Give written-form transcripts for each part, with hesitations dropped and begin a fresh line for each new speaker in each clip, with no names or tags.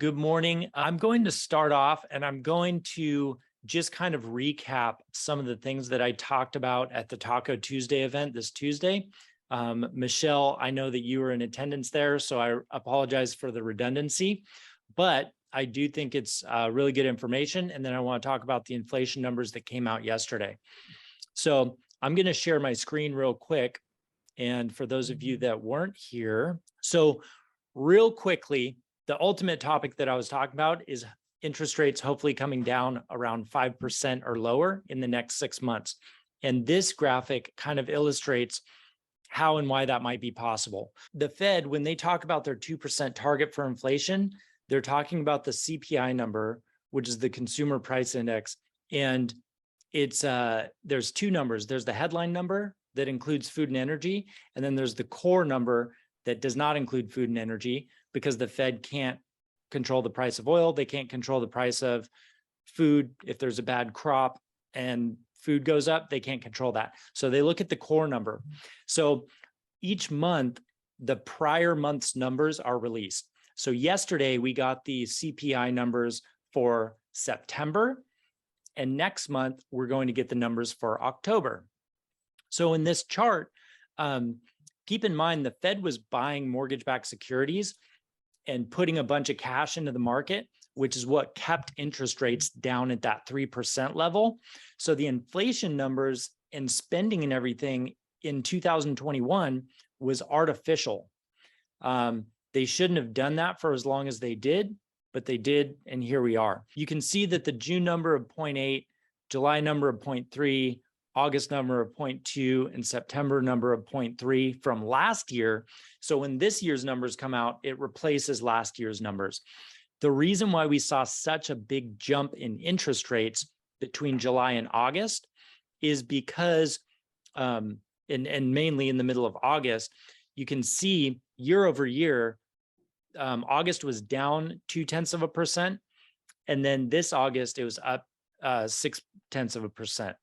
Good morning. I'm going to start off and I'm going to just kind of recap some of the things that I talked about at the Taco Tuesday event this Tuesday. Michelle, I know that you were in attendance there, so I apologize for the redundancy, but I do think it's really good information. And then I want to talk about the inflation numbers that came out yesterday. So I'm going to share my screen real quick. And for those of you that weren't here, so real quickly, the ultimate topic that I was talking about is interest rates hopefully coming down around 5% or lower in the next 6 months. And this graphic kind of illustrates how and why that might be possible. The Fed, when they talk about their 2% target for inflation, they're talking about the CPI number, which is the Consumer Price Index. And it's there's two numbers. There's the headline number that includes food and energy, and then there's the core number that does not include food and energy, because the Fed can't control the price of oil. They can't control the price of food. If there's a bad crop and food goes up, they can't control that. So they look at the core number. So each month, the prior month's numbers are released. So yesterday, we got the CPI numbers for September. And next month, we're going to get the numbers for October. So in this chart, keep in mind, the Fed was buying mortgage-backed securities and putting a bunch of cash into the market, which is what kept interest rates down at that 3% level. So the inflation numbers and spending and everything in 2021 was artificial. They shouldn't have done that for as long as they did, but they did, and here we are. You can see that the June number of 0.8, July number of 0.3, August number of 0.2, and September number of 0.3 from last year. So when this year's numbers come out, it replaces last year's numbers. The reason why we saw such a big jump in interest rates between July and August is because, and mainly in the middle of August, you can see year over year, August was down 0.2%. And then this August, it was up 0.6%.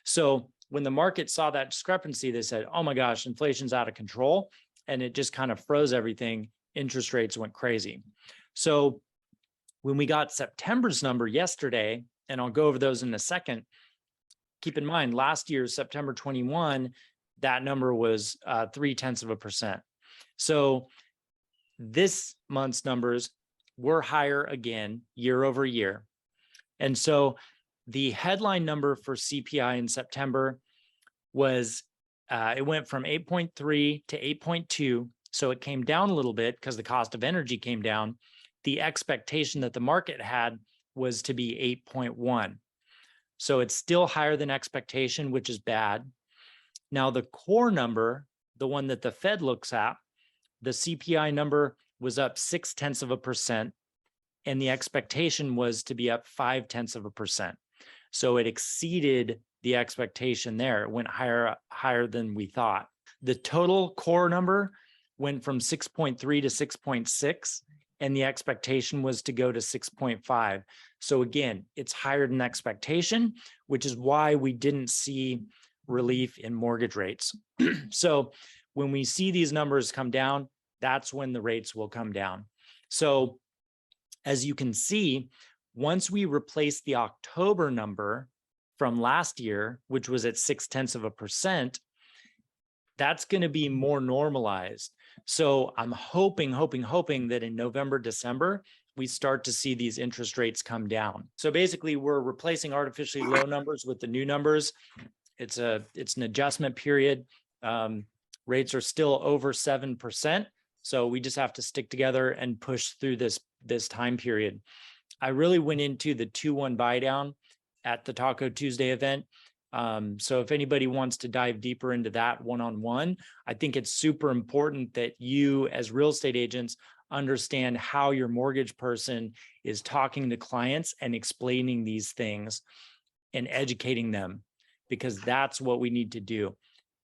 So when the market saw that discrepancy, they said, oh my gosh, inflation's out of control. And it just kind of froze everything. Interest rates went crazy. So when we got September's number yesterday, and I'll go over those in a second, keep in mind, last year's September 21, that number was 0.3%. So this month's numbers were higher again year over year. And so the headline number for CPI in September was, it went from 8.3 to 8.2. So it came down a little bit because the cost of energy came down. The expectation that the market had was to be 8.1. So it's still higher than expectation, which is bad. Now the core number, the one that the Fed looks at, the CPI number was up 0.6%, and the expectation was to be up 0.5%. So it exceeded the expectation there. It went higher than we thought. The total core number went from 6.3 to 6.6, and the expectation was to go to 6.5. So again, it's higher than expectation, which is why we didn't see relief in mortgage rates. So when we see these numbers come down, that's when the rates will come down. So as you can see, once we replace the October number from last year, which was at 0.6%, that's going to be more normalized. So I'm hoping that in November, December, we start to see these interest rates come down. So basically, we're replacing artificially low numbers with the new numbers. It's an adjustment period. Rates are still over 7%. So we just have to stick together and push through this time period. I really went into the 2-1 buy down at the Taco Tuesday event. So if anybody wants to dive deeper into that one-on-one, I think it's super important that you as real estate agents understand how your mortgage person is talking to clients and explaining these things and educating them, because that's what we need to do.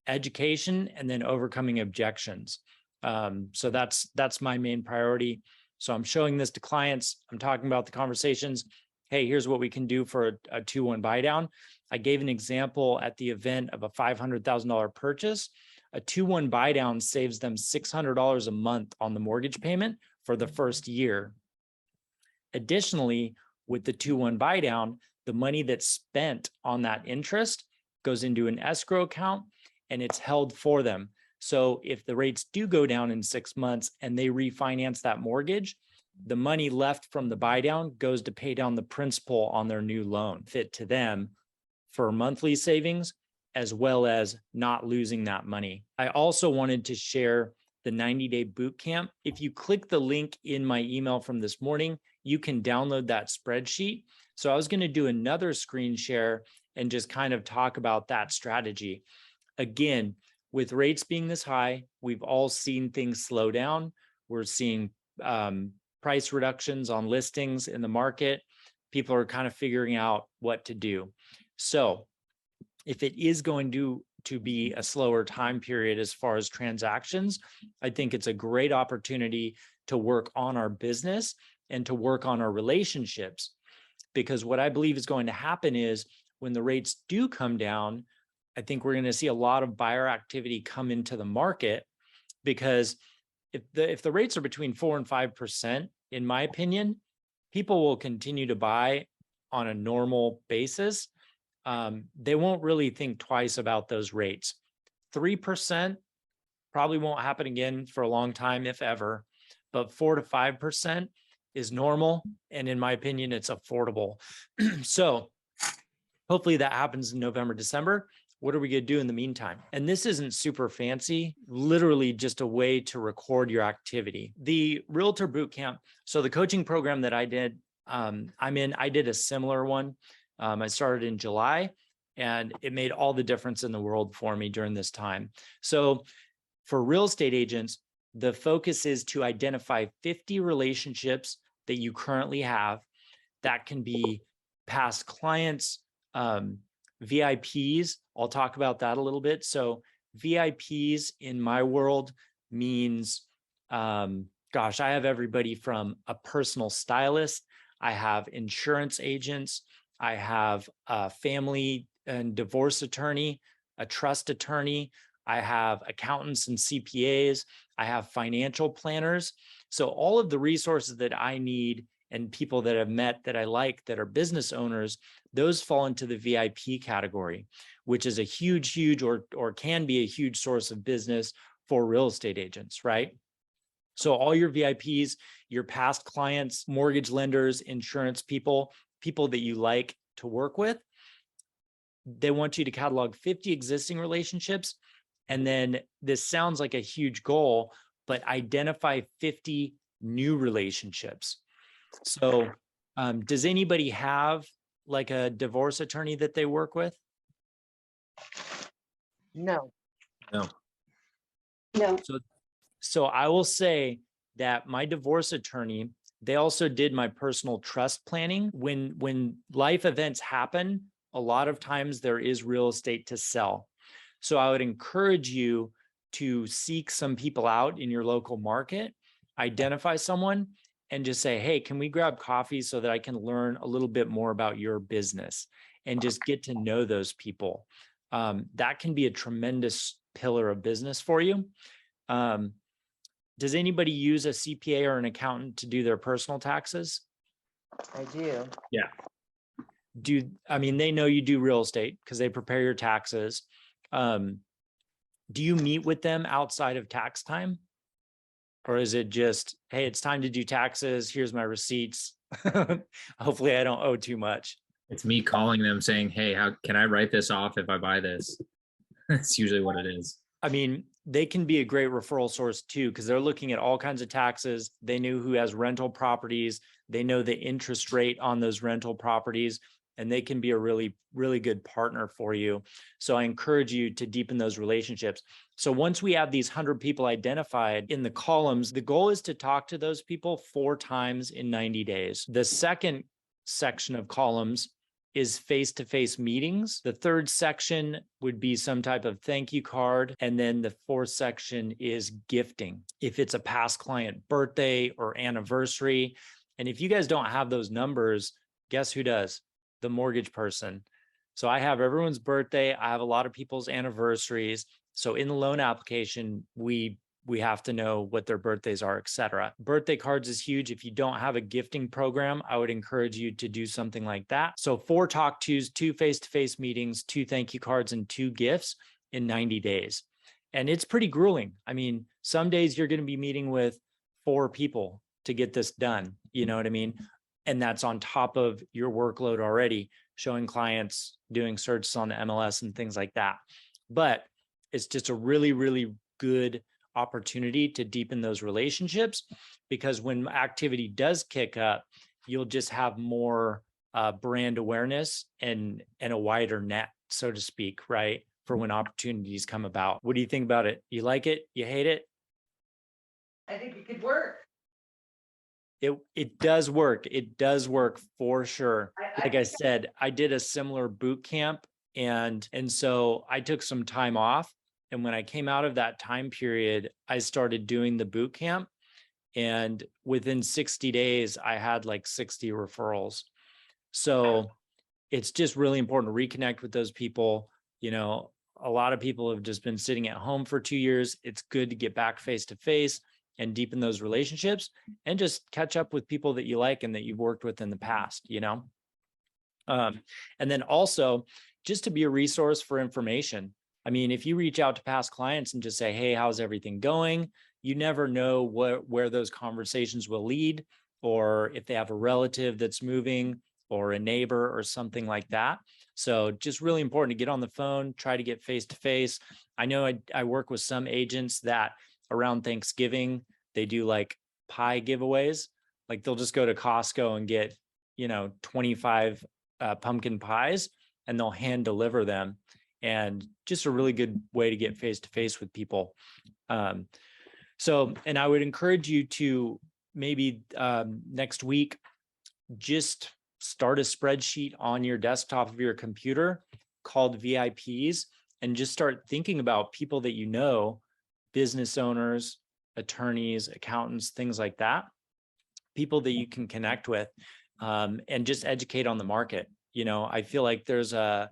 Education and then overcoming objections. So that's my main priority. So I'm showing this to clients. I'm talking about the conversations. Hey, here's what we can do for a 2-1 buy down. I gave an example at the event of a $500,000 purchase. A 2-1 buy down saves them $600 a month on the mortgage payment for the first year. Additionally, with the 2-1 buy down, the money that's spent on that interest goes into an escrow account and it's held for them. So if the rates do go down in 6 months and they refinance that mortgage, the money left from the buy down goes to pay down the principal on their new loan, fit to them for monthly savings, as well as not losing that money. I also wanted to share the 90-day boot camp. If you click the link in my email from this morning, you can download that spreadsheet. So I was going to do another screen share and just kind of talk about that strategy. Again, with rates being this high, we've all seen things slow down. We're seeing price reductions on listings in the market. People are kind of figuring out what to do. So if it is going to be a slower time period as far as transactions, I think it's a great opportunity to work on our business and to work on our relationships. Because what I believe is going to happen is when the rates do come down, I think we're going to see a lot of buyer activity come into the market, because if the rates are between 4 and 5%, in my opinion, people will continue to buy on a normal basis. They won't really think twice about those rates. 3% probably won't happen again for a long time, if ever, but 4 to 5% is normal. And in my opinion, it's affordable. So hopefully that happens in November, December. What are we going to do in the meantime? And this isn't super fancy, literally just a way to record your activity. The Realtor Bootcamp, so the coaching program that I did, I did a similar one. I started in July, and it made all the difference in the world for me during this time. So for real estate agents, the focus is to identify 50 relationships that you currently have. That can be past clients, VIPs. I'll talk about that a little bit. So VIPs in my world means, I have everybody from a personal stylist. I have insurance agents. I have a family and divorce attorney, a trust attorney. I have accountants and CPAs. I have financial planners. So all of the resources that I need and people that I've met that I like that are business owners, those fall into the VIP category, which is a huge, or can be a huge source of business for real estate agents, right? So all your VIPs, your past clients, mortgage lenders, insurance people that you like to work with, they want you to catalog 50 existing relationships. And then this sounds like a huge goal, but identify 50 new relationships. So does anybody have like a divorce attorney that they work with?
No.
No.
So I will say that my divorce attorney, they also did my personal trust planning. When life events happen, a lot of times there is real estate to sell. So I would encourage you to seek some people out in your local market, identify someone, and just say, hey, can we grab coffee so that I can learn a little bit more about your business and just get to know those people? That can be a tremendous pillar of business for you. Does anybody use a CPA or an accountant to do their personal taxes?
I do.
Yeah.
They know you do real estate because they prepare your taxes. Do you meet with them outside of tax time? Or is it just, hey, it's time to do taxes. Here's my receipts. Hopefully I don't owe too much.
It's me calling them saying, hey, how can I write this off if I buy this? That's usually what it is.
I mean, they can be a great referral source too, because they're looking at all kinds of taxes. They know who has rental properties. They know the interest rate on those rental properties, and they can be a really, really good partner for you. So I encourage you to deepen those relationships. So once we have these 100 people identified in the columns, the goal is to talk to those people 4 times in 90 days. The second section of columns is face-to-face meetings. The third section would be some type of thank you card. And then the fourth section is gifting. If it's a past client birthday or anniversary. And if you guys don't have those numbers, guess who does? The mortgage person. So I have everyone's birthday. I have a lot of people's anniversaries. So in the loan application, we we have to know what their birthdays are, et cetera. Birthday cards is huge. If you don't have a gifting program, I would encourage you to do something like that. So 4 talk tos, 2 face-to-face meetings, 2 thank you cards, and 2 gifts in 90 days. And it's pretty grueling. I mean, some days you're going to be meeting with 4 people to get this done. You know what I mean? And that's on top of your workload already, showing clients, doing searches on the MLS and things like that. But it's just a really, really good opportunity to deepen those relationships, because when activity does kick up, you'll just have more brand awareness and a wider net, so to speak, right? For when opportunities come about. What do you think about it? You like it? You hate it?
I think it could work.
It does work. It does work for sure. Like I
think
said, I did a similar boot camp, and so I took some time off. And when I came out of that time period, I started doing the boot camp. And within 60 days, I had like 60 referrals. So it's just really important to reconnect with those people. You know, a lot of people have just been sitting at home for 2 years. It's good to get back face to face and deepen those relationships and just catch up with people that you like and that you've worked with in the past, you know? And then also just to be a resource for information. I mean, if you reach out to past clients and just say, hey, how's everything going? You never know where those conversations will lead, or if they have a relative that's moving or a neighbor or something like that. So just really important to get on the phone, try to get face to face. I know I work with some agents that around Thanksgiving, they do like pie giveaways. Like they'll just go to Costco and get, 25 pumpkin pies, and they'll hand deliver them. And just a really good way to get face to face with people. So, and I would encourage you to maybe next week, just start a spreadsheet on your desktop of your computer called VIPs, and just start thinking about people that you know, business owners, attorneys, accountants, things like that, people that you can connect with, and just educate on the market. I feel like there's a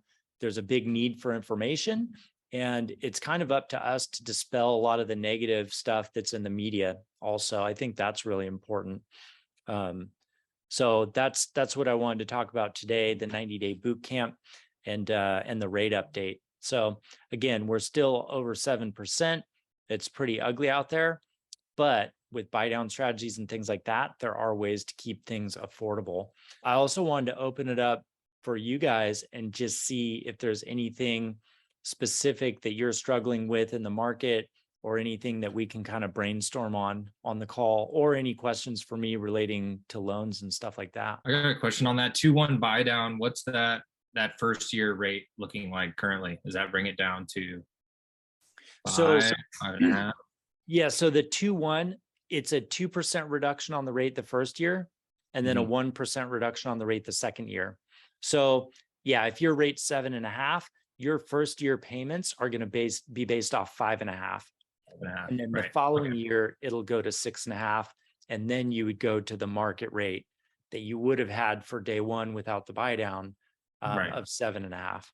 big need for information, and it's kind of up to us to dispel a lot of the negative stuff that's in the media. Also, I think that's really important. So that's what I wanted to talk about today, the 90-day boot camp and the rate update. So again, we're still over 7%. It's pretty ugly out there, but with buy down strategies and things like that, there are ways to keep things affordable. I also wanted to open it up for you guys and just see if there's anything specific that you're struggling with in the market, or anything that we can kind of brainstorm on the call, or any questions for me relating to loans and stuff like that.
I got a question on that 2-1 buy down. What's that first year rate looking like currently? Does that bring it down to 5.5?
Yeah. So the 2-1, it's a 2% reduction on the rate the first year, and then a 1% reduction on the rate the second year. So yeah, if your rate's 7.5, your first year payments are going to be based off 5.5. And then the following year, it'll go to 6.5. And then you would go to the market rate that you would have had for day one without the buy down of 7.5.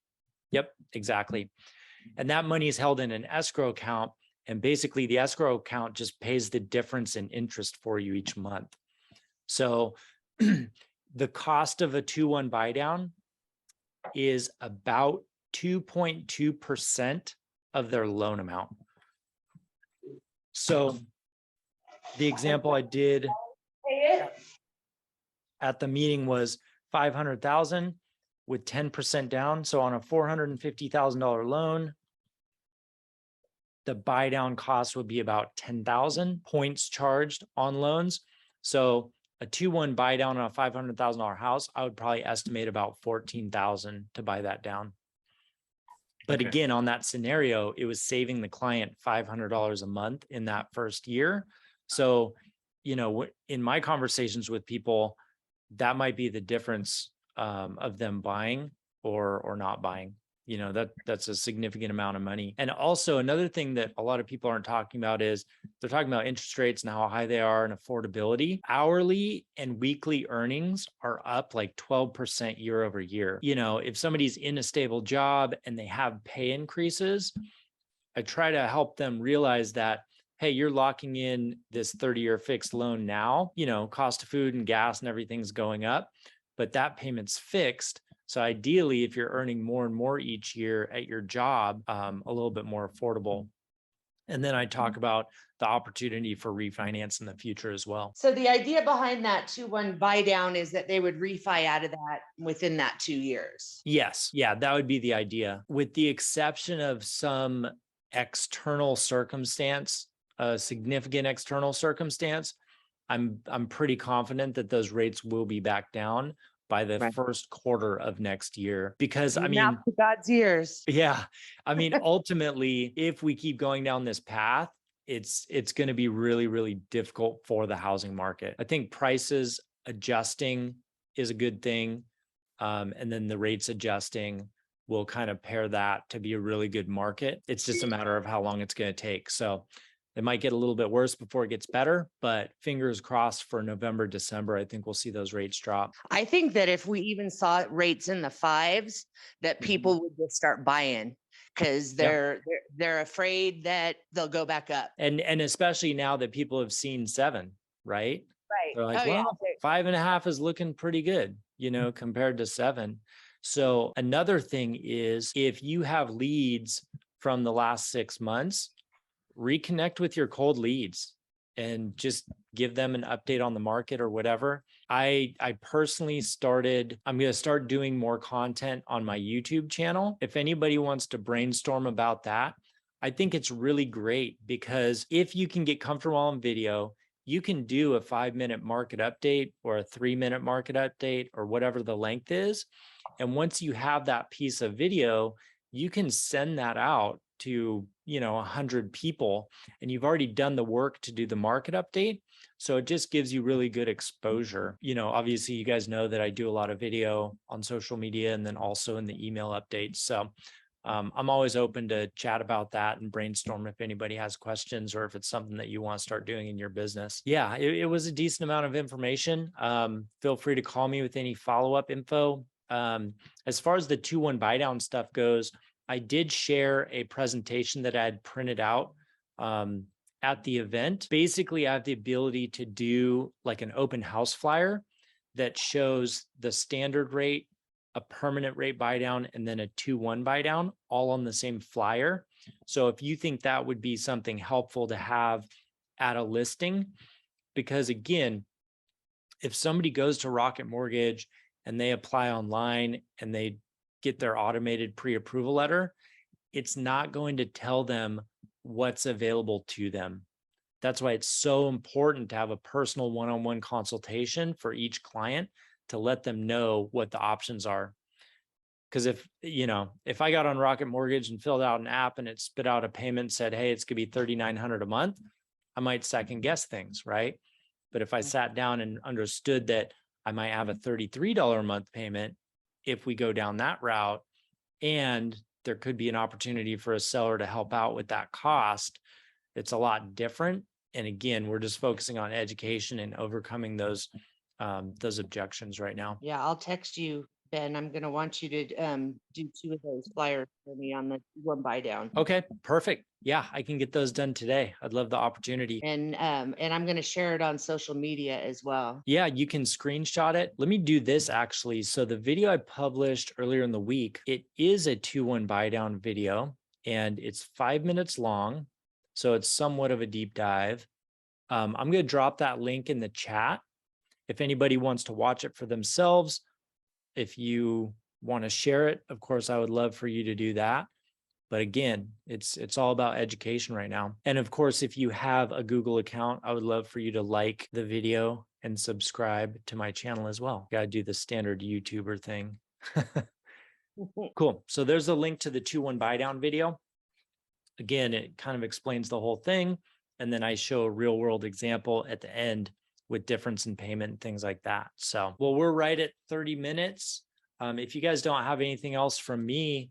Yep, exactly. And that money is held in an escrow account. And basically the escrow account just pays the difference in interest for you each month. So the cost of a 2-1 buy down is about 2.2% of their loan amount. So the example I did at the meeting was 500,000 with 10% down. So on a $450,000 loan, the buy down cost would be about 10,000 points charged on loans. So a 2-1 buy down on a $500,000 house, I would probably estimate about 14,000 to buy that down. But again, on that scenario, it was saving the client $500 a month in that first year. So, in my conversations with people, that might be the difference of them buying or not buying. That's a significant amount of money. And also another thing that a lot of people aren't talking about is they're talking about interest rates and how high they are and affordability. Hourly and weekly earnings are up like 12% year over year. If somebody's in a stable job and they have pay increases, I try to help them realize that hey, you're locking in this 30-year fixed loan now, cost of food and gas and everything's going up, but that payment's fixed. So ideally, if you're earning more and more each year at your job, a little bit more affordable. And then I talk about the opportunity for refinance in the future as well.
So the idea behind that 2-1 buy down is that they would refi out of that within that 2 years.
Yes. Yeah, that would be the idea. With the exception of some external circumstance, a significant external circumstance, I'm pretty confident that those rates will be back down by the
Right.
first quarter of next year. Because I
Mouth
mean,
to God's ears.
yeah, I mean, ultimately, if we keep going down this path, it's going to be really, really difficult for the housing market. I think prices adjusting is a good thing. And then the rates adjusting will kind of pair that to be a really good market. It's just a matter of how long it's going to take. So it might get a little bit worse before it gets better, but fingers crossed for November, December, I think we'll see those rates drop.
I think that if we even saw rates in the 5s, that people would just start buying because
Yeah.
they're afraid that they'll go back up.
And especially now that people have seen 7, right?
Right.
They're like,
Oh, yeah.
well, 5.5 is looking pretty good, compared to 7. So another thing is if you have leads from the last 6 months, reconnect with your cold leads and just give them an update on the market or whatever. I personally I'm going to start doing more content on my YouTube channel. If anybody wants to brainstorm about that, I think it's really great because if you can get comfortable on video, you can do a 5-minute market update or a 3-minute market update or whatever the length is. And once you have that piece of video, you can send that out to 100 people, and you've already done the work to do the market update. So it just gives you really good exposure. Obviously you guys know that I do a lot of video on social media and then also in the email updates. So I'm always open to chat about that and brainstorm if anybody has questions or if it's something that you want to start doing in your business. Yeah, it was a decent amount of information. Feel free to call me with any follow-up info. As far as the 2-1 buy down stuff goes, I did share a presentation that I had printed out at the event. Basically, I have the ability to do like an open house flyer that shows the standard rate, a permanent rate buy down, and then a 2-1 buy down all on the same flyer. So if you think that would be something helpful to have at a listing, because again, if somebody goes to Rocket Mortgage and they apply online and they get their automated pre-approval letter, it's not going to tell them what's available to them. That's why it's so important to have a personal one-on-one consultation for each client to let them know what the options are. Because if I got on Rocket Mortgage and filled out an app and it spit out a payment and said, hey, it's gonna be $3,900 a month, I might second guess things, right? But if I sat down and understood that I might have a $33 a month payment, if we go down that route, and there could be an opportunity for a seller to help out with that cost, it's a lot different. And again, we're just focusing on education and overcoming those objections right now.
Yeah, I'll text you, Ben. I'm going to want you to do 2 of those flyers for me on the 1 buy down.
Okay, perfect. Yeah, I can get those done today. I'd love the opportunity.
And I'm going to share it on social media as well.
Yeah, you can screenshot it. Let me do this actually. So the video I published earlier in the week, it is a 2-1 buy down video and it's 5 minutes long. So it's somewhat of a deep dive. I'm going to drop that link in the chat. If anybody wants to watch it for themselves, if you want to share it, of course, I would love for you to do that. But again, it's all about education right now. And of course, if you have a Google account, I would love for you to like the video and subscribe to my channel as well. Got to do the standard YouTuber thing. Cool. So there's a link to the 2-1 buy down video. Again, it kind of explains the whole thing. And then I show a real world example at the end with difference in payment and things like that. So, well, we're right at 30 minutes. If you guys don't have anything else from me,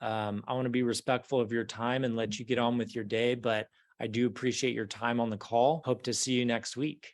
I want to be respectful of your time and let you get on with your day, but I do appreciate your time on the call. Hope to see you next week.